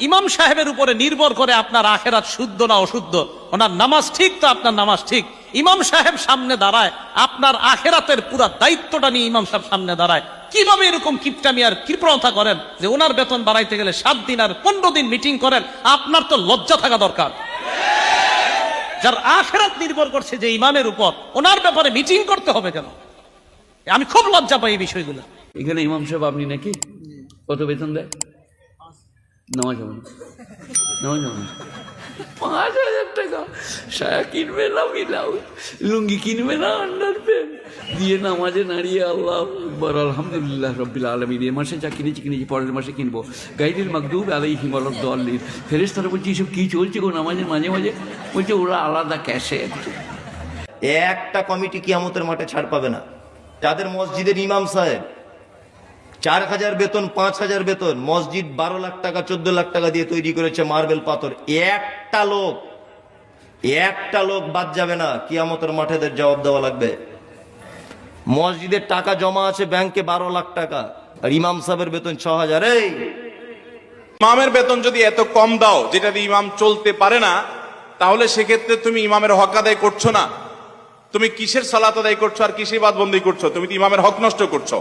ইমাম সাহেবের উপরে নির্ভর করে আপনার আখেরাত শুদ্ধ না অশুদ্ধ। ওনার নামাজ ঠিক তো আপনার নামাজ ঠিক। ইমাম সাহেব সামনে দাঁড়ায়, আপনার আখেরাতের পুরা দায়িত্বটা নিয়ে ইমাম সাহেব সামনে দাঁড়ায়। কিভাবে এরকম কিপটামি আর কৃপণতা করেন যে ওনার বেতন বাড়াইতে গেলে 7 দিন আর 15 দিন মিটিং করেন? আপনার তো লজ্জা থাকা দরকার। যার আখেরাত নির্ভর করছে যে ইমামের উপর, ওনার ব্যাপারে মিটিং করতে হবে কেন? আমি খুব লজ্জা পাই এই বিষয়গুলো। এখানে ইমাম সাহেব আপনি নাকি কত বেতন দেয়? নামাজ হবে না, নামাজ হবে না। 5,000 টাকা সায়া কিনবে না, ব্লাউজ লুঙ্গি কিনবে না, আন্ডার প্যান্ট দিয়ে নামাজে নাড়িয়ে আল্লাহ আকবার আলহামদুলিল্লাহ রব্বিল আলামিন। এ মাসে যা কিনেছি পরের মাসে কিনবো। গাইডের মাগদুব আলাইহিম ওয়ালাদ-দাল্লিন। ফেরেশতারা বলছে এসব কি চলছে গো নামাজের মাঝে মাঝে? বলছে ওরা আলাদা ক্যাশে। একটা কমিটি কিয়ামতের মাঠে ছাড় পাবে না। যাদের মসজিদের ইমাম সাহেব 4,000 বেতন, 5,000 বেতন, মসজিদ 12 লাখ টাকা 14 লাখ টাকা দিয়ে তৈরি করেছে মার্বেল পাথর, একটা লোক বাদ যাবে না। কিয়ামতের মাঠে এদের জবাব দেওয়া লাগবে। মসজিদের টাকা জমা আছে ব্যাংকে 12 লাখ টাকা, আর ইমাম সাহেবের বেতন 6,000। এই ইমামের বেতন যদি এত কম দাও যেটা দিয়ে ইমাম চলতে পারে না, তাহলে সেক্ষেত্রে তুমি ইমামের হক আদায় করছো না। তুমি কিসের সালাত আদায় করছো আর কিসের ইবাদত বন্দেগী করছো? তুমি তো ইমামের হক নষ্ট করছো।